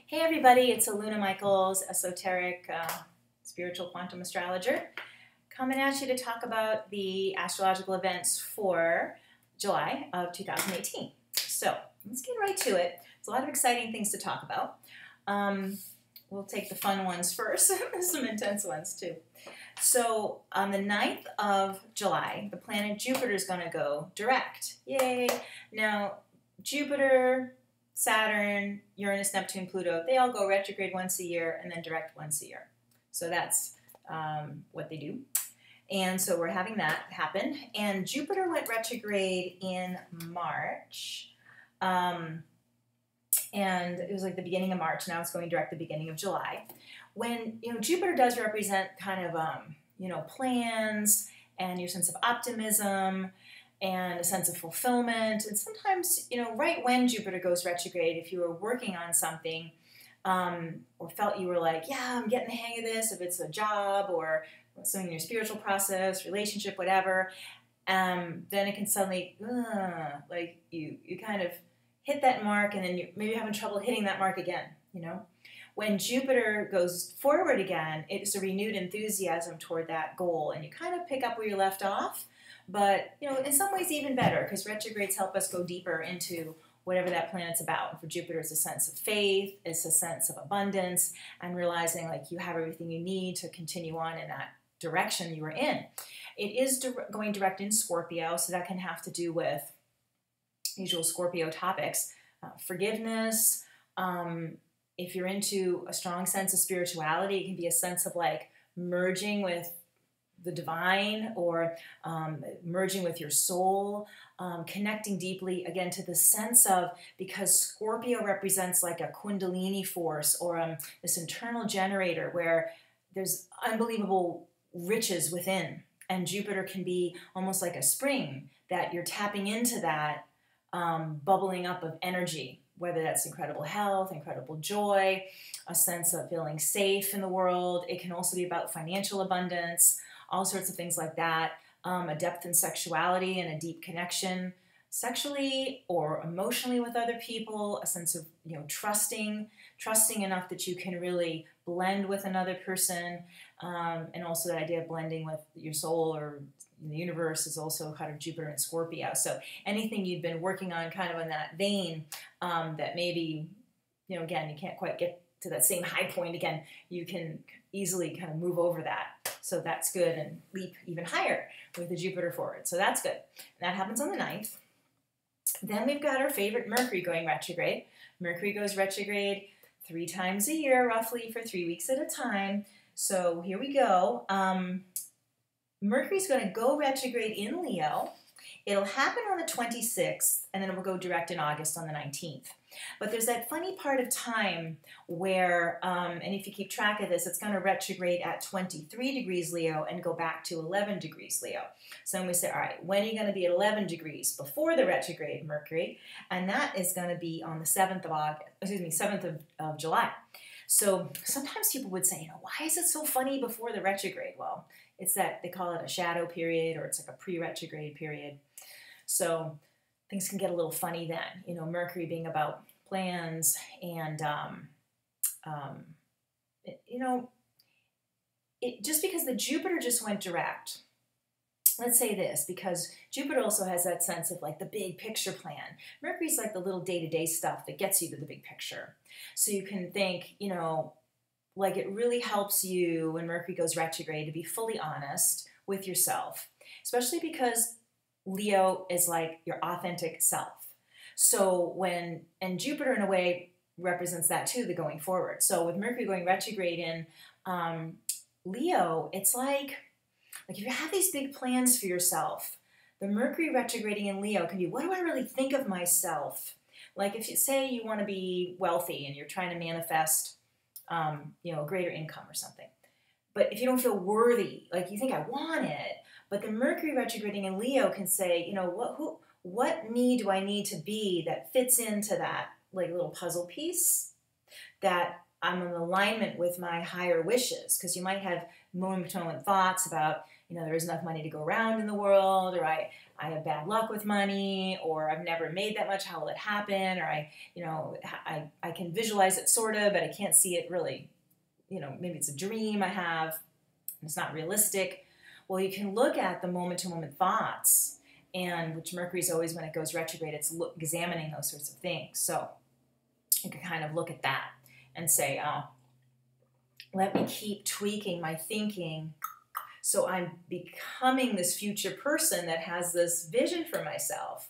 Hey everybody, it's Aluna Michaels, esoteric spiritual quantum astrologer, coming at you to talk about the astrological events for July of 2018. So let's get right to it. There's a lot of exciting things to talk about. We'll take the fun ones first, some intense ones too. So on the 9th of July, the planet Jupiter is going to go direct. Yay! Now, Jupiter, Saturn, Uranus, Neptune, Pluto, they all go retrograde once a year and then direct once a year. So that's what they do. And so we're having that happen. And Jupiter went retrograde in March. And it was like the beginning of March. Now it's going direct the beginning of July. When, Jupiter does represent kind of, plans and your sense of optimism and a sense of fulfillment. And sometimes, right when Jupiter goes retrograde, if you were working on something or felt you were like, yeah, I'm getting the hang of this, if it's a job or something in your spiritual process, relationship, whatever, then it can suddenly, like you kind of hit that mark and then you maybe having trouble hitting that mark again, When Jupiter goes forward again, it's a renewed enthusiasm toward that goal, and you kind of pick up where you left off. But, in some ways even better, because retrogrades help us go deeper into whatever that planet's about. For Jupiter, it's a sense of faith, it's a sense of abundance, and realizing like you have everything you need to continue on in that direction you were in. It is going direct in Scorpio, so that can have to do with usual Scorpio topics. Forgiveness, if you're into a strong sense of spirituality, it can be a sense of like merging with the divine or merging with your soul, connecting deeply, again, to the sense of, because Scorpio represents like a kundalini force or this internal generator where there's unbelievable riches within. And Jupiter can be almost like a spring that you're tapping into that bubbling up of energy, whether that's incredible health, incredible joy, a sense of feeling safe in the world. It can also be about financial abundance, all sorts of things like that, a depth in sexuality and a deep connection sexually or emotionally with other people, a sense of trusting enough that you can really blend with another person, and also that idea of blending with your soul or the universe is also kind of Jupiter and Scorpio. So anything you've been working on kind of in that vein that maybe, again, you can't quite get to that same high point again, you can easily kind of move over that. So that's good, and leap even higher with the Jupiter forward. So that's good. And that happens on the 9th. Then we've got our favorite Mercury going retrograde. Mercury goes retrograde 3 times a year, roughly for 3 weeks at a time. So here we go. Mercury's going to go retrograde in Leo. It'll happen on the 26th, and then it will go direct in August on the 19th. But there's that funny part of time where, and if you keep track of this, it's going to retrograde at 23 degrees Leo and go back to 11 degrees Leo. So then we say, all right, when are you going to be at 11 degrees before the retrograde Mercury? And that is going to be on the 7th of July. So sometimes people would say, why is it so funny before the retrograde? Well, it's that they call it a shadow period, or it's like a pre-retrograde period. So things can get a little funny then, Mercury being about plans and, just because the Jupiter just went direct, let's say this, because Jupiter also has that sense of like the big picture plan. Mercury's like the little day-to-day stuff that gets you to the big picture. So you can think, like it really helps you when Mercury goes retrograde to be fully honest with yourself, especially because Leo is like your authentic self. So and Jupiter in a way represents that too, the going forward. So with Mercury going retrograde in Leo, it's like if you have these big plans for yourself, the Mercury retrograding in Leo can be, what do I really think of myself? Like if you say you want to be wealthy and you're trying to manifest, a greater income or something. But if you don't feel worthy, like you think I want it, but the Mercury retrograding in Leo can say, what me do I need to be that fits into that like little puzzle piece that I'm in alignment with my higher wishes? Because you might have moment-to-moment thoughts about, there isn't enough money to go around in the world, or I have bad luck with money, or I've never made that much, how will it happen, or I can visualize it sort of, but I can't see it really, maybe it's a dream I have, and it's not realistic. Well, you can look at the moment-to-moment thoughts, and which Mercury's always, when it goes retrograde, it's examining those sorts of things. So you can kind of look at that and say, oh, let me keep tweaking my thinking so I'm becoming this future person that has this vision for myself.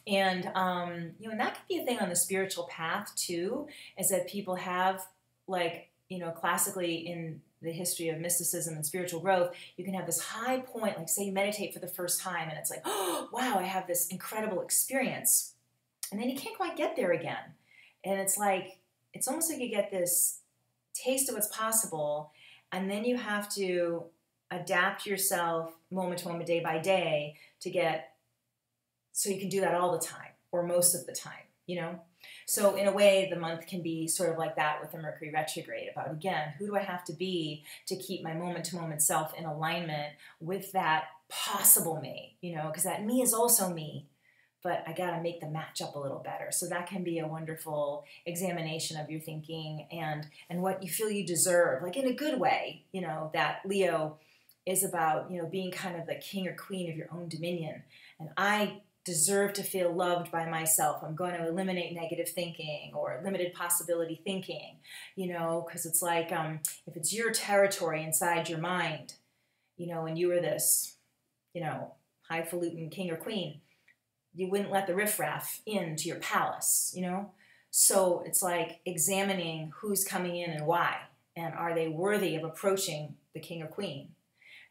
And, and that could be a thing on the spiritual path too, is that people have, like, classically in the history of mysticism and spiritual growth, you can have this high point, like say you meditate for the first time and it's like, oh, wow, I have this incredible experience. And then you can't quite get there again. And it's almost like you get this taste of what's possible, and then you have to adapt yourself moment to moment, day by day, so you can do that all the time, or most of the time, So in a way, the month can be sort of like that with the Mercury retrograde, about, again, who do I have to be to keep my moment-to-moment self in alignment with that possible me, because that me is also me, but I got to make the match up a little better. So that can be a wonderful examination of your thinking and what you feel you deserve, like in a good way, that Leo is about, being kind of the king or queen of your own dominion. And I deserve to feel loved by myself. I'm going to eliminate negative thinking or limited possibility thinking, because it's like, if it's your territory inside your mind, and you were this, highfalutin king or queen, you wouldn't let the riffraff into your palace, So it's like examining who's coming in and why, and are they worthy of approaching the king or queen?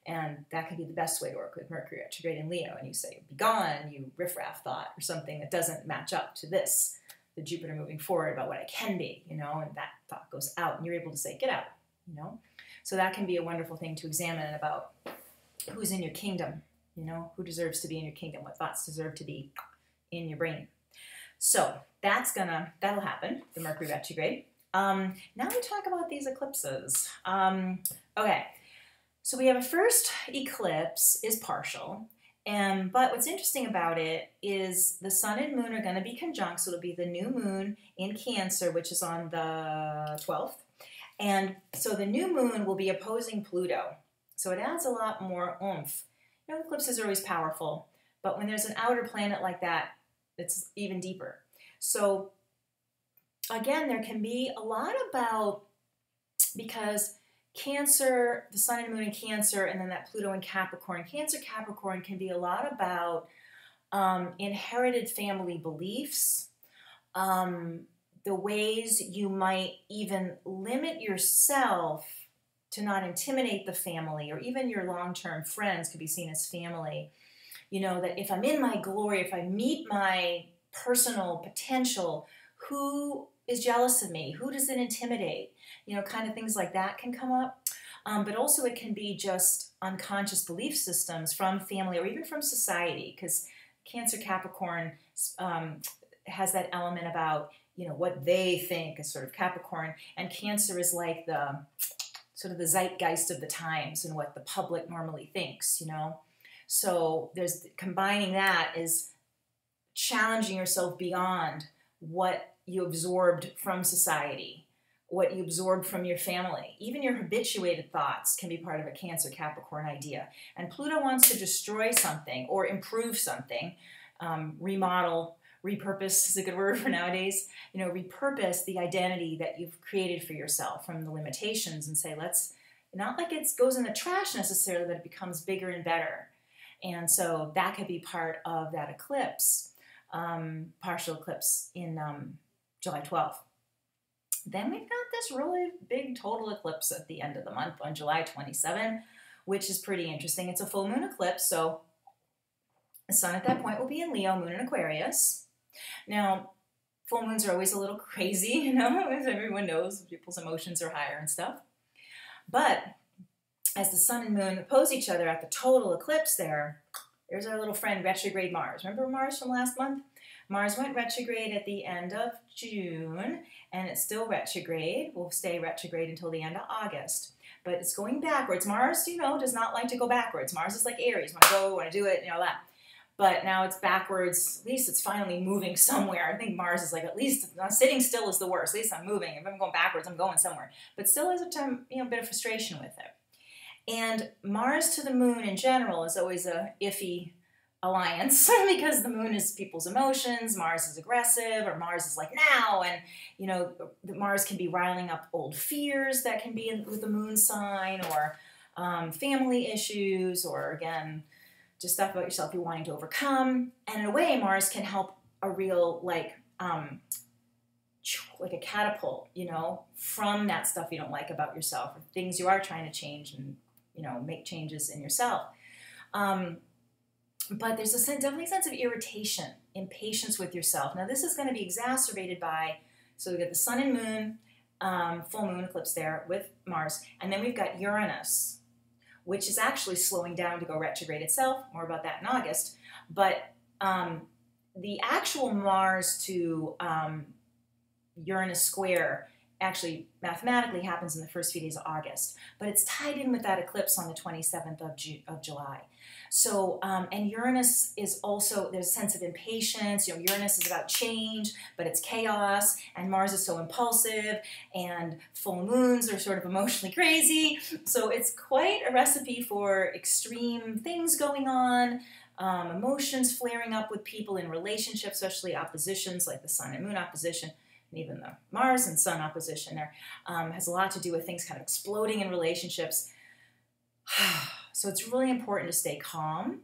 And that could be the best way to work with Mercury retrograde in Leo. And you say, be gone, you riffraff thought, or something that doesn't match up to this, the Jupiter moving forward about what I can be, and that thought goes out, and you're able to say, get out, So that can be a wonderful thing to examine about who's in your kingdom, who deserves to be in your kingdom, what thoughts deserve to be in your brain. So that'll happen, the Mercury retrograde. Now we talk about these eclipses. Okay. So we have a first eclipse is partial, but what's interesting about it is the sun and moon are going to be conjunct, so it'll be the new moon in Cancer, which is on the 12th, and so the new moon will be opposing Pluto, so it adds a lot more oomph. Eclipses are always powerful, but when there's an outer planet like that, it's even deeper. So again, there can be a lot about, because Cancer, the sun and moon in Cancer, and then that Pluto in Capricorn. Cancer, Capricorn can be a lot about inherited family beliefs, the ways you might even limit yourself to not intimidate the family, or even your long-term friends could be seen as family. That if I'm in my glory, if I meet my personal potential, who is jealous of me? Who does it intimidate? Kind of things like that can come up. But also it can be just unconscious belief systems from family or even from society, because Cancer Capricorn has that element about, what they think is sort of Capricorn, and Cancer is like the sort of the zeitgeist of the times and what the public normally thinks, So there's combining that is challenging yourself beyond what you absorbed from society, what you absorbed from your family. Even your habituated thoughts can be part of a Cancer Capricorn idea. And Pluto wants to destroy something or improve something, remodel, repurpose is a good word for nowadays, repurpose the identity that you've created for yourself from the limitations, and say, let's, not like it goes in the trash necessarily, but it becomes bigger and better. And so that could be part of that eclipse, partial eclipse in July 12th. Then we've got this really big total eclipse at the end of the month on July 27, which is pretty interesting. It's a full moon eclipse, so the sun at that point will be in Leo, moon in Aquarius. Now, full moons are always a little crazy, as everyone knows, people's emotions are higher and stuff. But as the sun and moon oppose each other at the total eclipse there's our little friend retrograde Mars. Remember Mars from last month? Mars went retrograde at the end of June, and it's still retrograde. Will stay retrograde until the end of August. But it's going backwards. Mars, does not like to go backwards. Mars is like Aries. Want to go, want to do it, that. But now it's backwards. At least it's finally moving somewhere. I think Mars is like, at least sitting still is the worst. At least I'm moving. If I'm going backwards, I'm going somewhere. But still has a time, a bit of frustration with it. And Mars to the moon in general is always a iffy alliance because the moon is people's emotions, Mars is aggressive, or Mars is like now, and Mars can be riling up old fears that can be with the moon sign, or family issues, or again, just stuff about yourself you're wanting to overcome. And in a way, Mars can help a real like a catapult, from that stuff you don't like about yourself, or things you are trying to change and make changes in yourself. But there's definitely a sense of irritation, impatience with yourself. Now, this is going to be exacerbated by, so we've got the sun and moon, full moon eclipse there with Mars, and then we've got Uranus, which is actually slowing down to go retrograde itself. More about that in August. But the actual Mars to Uranus square actually mathematically happens in the first few days of August, but it's tied in with that eclipse on the 27th of July. So, and Uranus is also, there's a sense of impatience. Uranus is about change, but it's chaos, and Mars is so impulsive, and full moons are sort of emotionally crazy. So it's quite a recipe for extreme things going on, emotions flaring up with people in relationships, especially oppositions like the sun and moon opposition. And even the Mars and Sun opposition there has a lot to do with things kind of exploding in relationships. So it's really important to stay calm.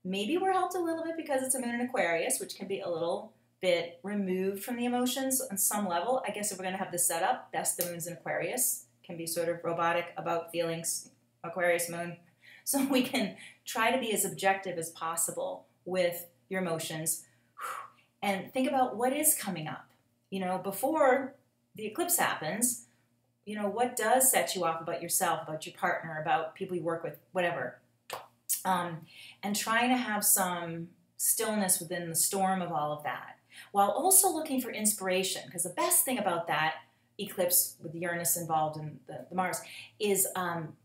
Maybe we're helped a little bit because it's a moon in Aquarius, which can be a little bit removed from the emotions on some level. I guess if we're going to have this set up, best the moon's in Aquarius. Can be sort of robotic about feelings, Aquarius moon. So we can try to be as objective as possible with your emotions and think about what is coming up. Before the eclipse happens, what does set you off about yourself, about your partner, about people you work with, whatever. And trying to have some stillness within the storm of all of that, while also looking for inspiration, because the best thing about that eclipse with Uranus involved in the Mars is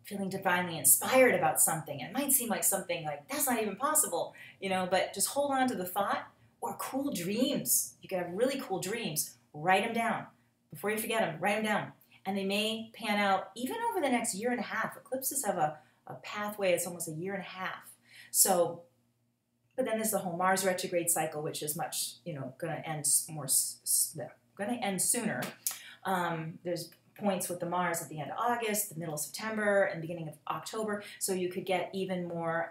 feeling divinely inspired about something. And it might seem like something like, that's not even possible, but just hold on to the thought. Or cool dreams. You could have really cool dreams. Write them down. Before you forget them, write them down. And they may pan out even over the next year and a half. Eclipses have a pathway. It's almost a year and a half. So, but then there's the whole Mars retrograde cycle, which is much, going to end sooner. There's points with the Mars at the end of August, the middle of September, and beginning of October. So you could get even more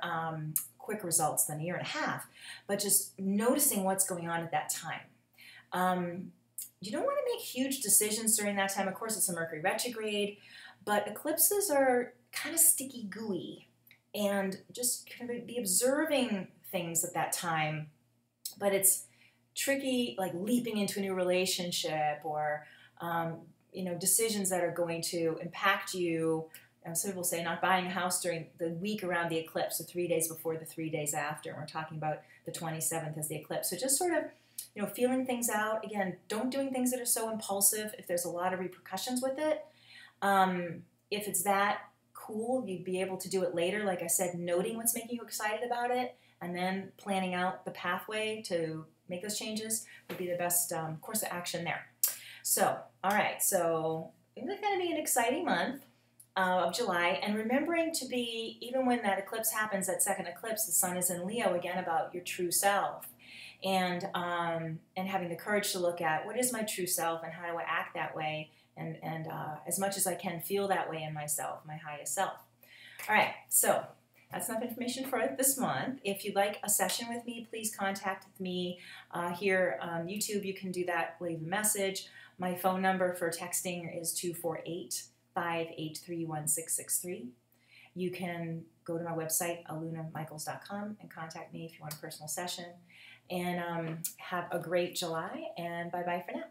quick results than a year and a half, but just noticing what's going on at that time. You don't want to make huge decisions during that time. Of course, it's a Mercury retrograde, but eclipses are kind of sticky gooey, and just kind of be observing things at that time. But it's tricky, like leaping into a new relationship, or decisions that are going to impact you. Some people say not buying a house during the week around the eclipse, so 3 days before the 3 days after. We're talking about the 27th as the eclipse. So just sort of, feeling things out. Again, don't doing things that are so impulsive if there's a lot of repercussions with it. If it's that cool, you'd be able to do it later. Like I said, noting what's making you excited about it, and then planning out the pathway to make those changes would be the best course of action there. So, all right. So it's going to be an exciting month of July, and remembering to be, even when that eclipse happens, that second eclipse, the sun is in Leo again, about your true self, and having the courage to look at what is my true self and how do I act that way, and as much as I can feel that way in myself, my highest self. All right, so that's enough information for this month. If you'd like a session with me, please contact me here on YouTube. You can do that, leave a message. My phone number for texting is 248-583-1663. You can go to my website, alunamichaels.com, and contact me if you want a personal session. And have a great July, and bye-bye for now.